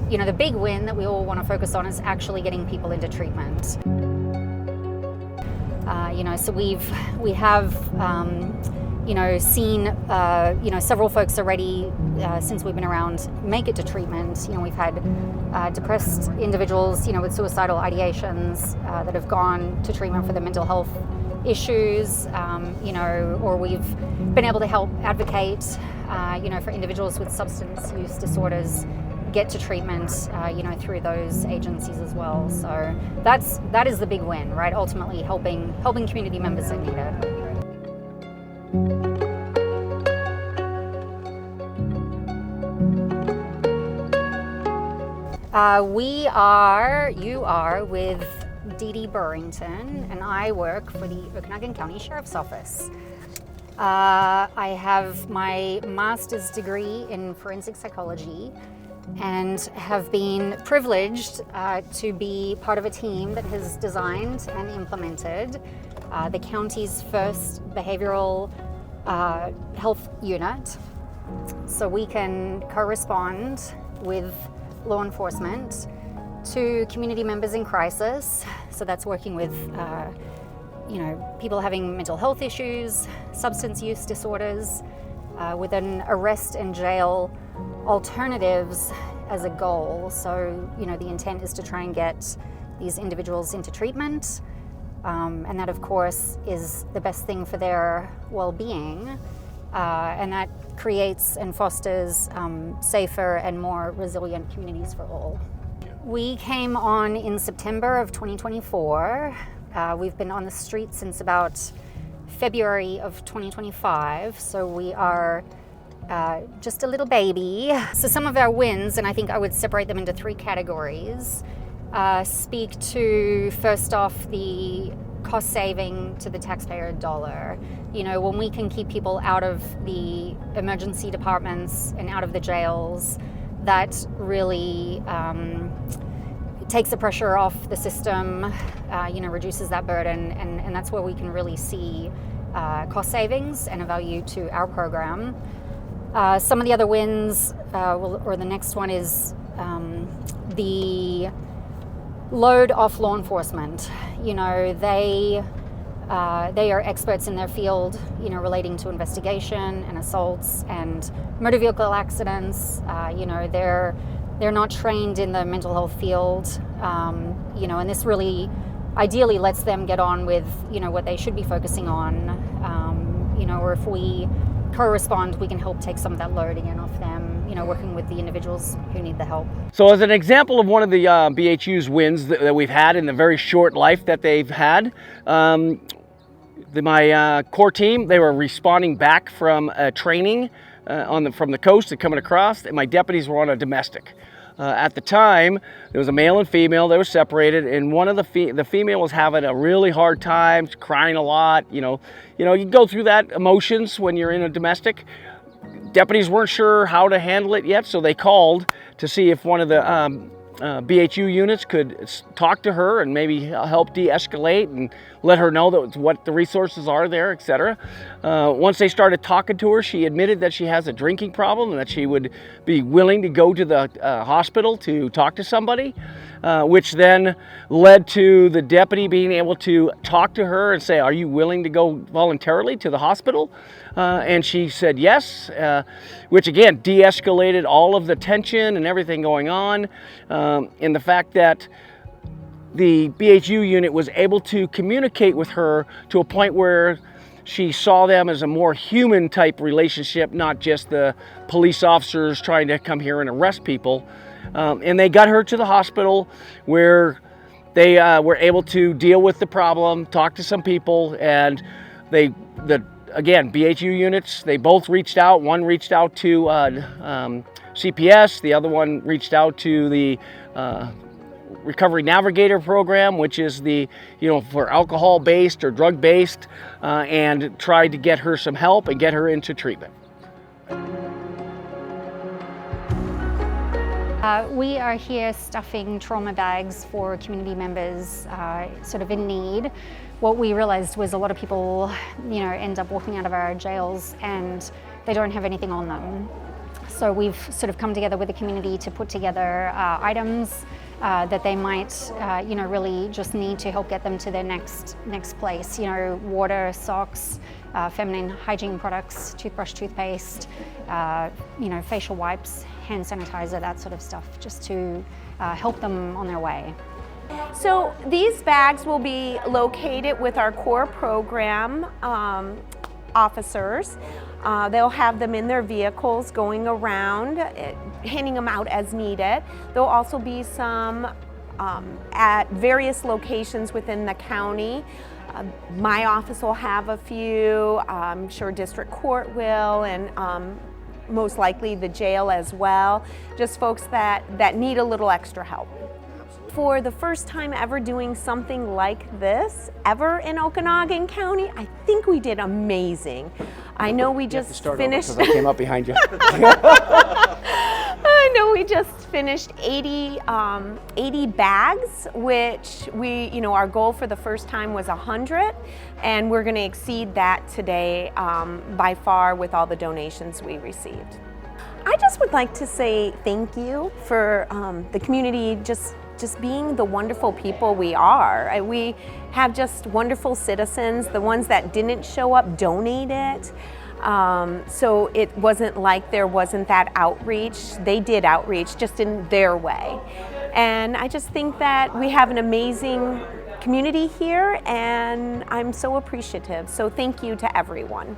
you know, the big win that we all want to focus on is actually getting people into treatment. You know, so we have you know, seen you know, several folks already since we've been around make it to treatment. You know, we've had depressed individuals, you know, with suicidal ideations that have gone to treatment for their mental health issues, you know, or we've been able to help advocate, you know, for individuals with substance use disorders get to treatment, you know, through those agencies as well. So that is the big win, right? Ultimately, helping community members that need it. You are with Didi Burrington, and I work for the Okanogan County Sheriff's Office. I have my master's degree in forensic psychology and have been privileged to be part of a team that has designed and implemented the county's first behavioral health unit. So we can correspond with law enforcement to community members in crisis. So that's working with you know, people having mental health issues, substance use disorders, with an arrest and jail alternatives as a goal. So, you know, the intent is to try and get these individuals into treatment, and that of course is the best thing for their well-being, and that creates and fosters safer and more resilient communities for all. We came on in September of 2024. We've been on the street since about February of 2025, so we are just a little baby. So some of our wins, and I think I would separate them into three categories, speak to, first off, the cost saving to the taxpayer dollar. You know, when we can keep people out of the emergency departments and out of the jails, that really takes the pressure off the system, you know, reduces that burden, and that's where we can really see cost savings and a value to our program. Some of the other wins, or the next one, is the load off law enforcement. You know, they are experts in their field, you know, relating to investigation and assaults and motor vehicle accidents. You know, they're not trained in the mental health field, you know, and this really ideally lets them get on with, you know, what they should be focusing on, you know, or if we correspond, we can help take some of that load again off them, you know, working with the individuals who need the help. So as an example of one of the BHU's wins that we've had in the very short life that they've had, my core team, they were responding back from training from the coast and coming across, and my deputies were on a domestic. At the time, there was a male and female. They were separated, and one of the female was having a really hard time, crying a lot. You know, you go through that emotions when you're in a domestic. Deputies weren't sure how to handle it yet, so they called to see if one of the BHU units could talk to her and maybe help de-escalate and let her know that what the resources are there, etc. Once they started talking to her, she admitted that she has a drinking problem and that she would be willing to go to the hospital to talk to somebody, which then led to the deputy being able to talk to her and say, "Are you willing to go voluntarily to the hospital?" And she said yes, which again de-escalated all of the tension and everything going on, and the fact that the BHU unit was able to communicate with her to a point where she saw them as a more human type relationship, not just the police officers trying to come here and arrest people. And they got her to the hospital where they were able to deal with the problem, talk to some people, and again, BHU units, they both reached out. One reached out to CPS, the other one reached out to the Recovery Navigator program, which is the, you know, for alcohol-based or drug-based, and tried to get her some help and get her into treatment. We are here stuffing trauma bags for community members sort of in need. What we realized was a lot of people, you know, end up walking out of our jails and they don't have anything on them. So we've sort of come together with the community to put together items that they might, really just need to help get them to their next place. Water, socks, feminine hygiene products, toothbrush, toothpaste, facial wipes, hand sanitizer, that sort of stuff, just to help them on their way. So these bags will be located with our core program officers. They'll have them in their vehicles going around, handing them out as needed. There'll also be some at various locations within the county. My office will have a few, I'm sure district court will, and most likely the jail as well. Just folks that need a little extra help. For the first time ever doing something like this, ever in Okanogan County, I think we did amazing. I know we just finished. Because I came up behind you. I know we just finished 80 bags, which our goal for the first time was 100, and we're going to exceed that today by far with all the donations we received. I just would like to say thank you for the community just being the wonderful people we are. We have just wonderful citizens. The ones that didn't show up donated. So it wasn't like there wasn't that outreach. They did outreach just in their way. And I just think that we have an amazing community here, and I'm so appreciative. So thank you to everyone.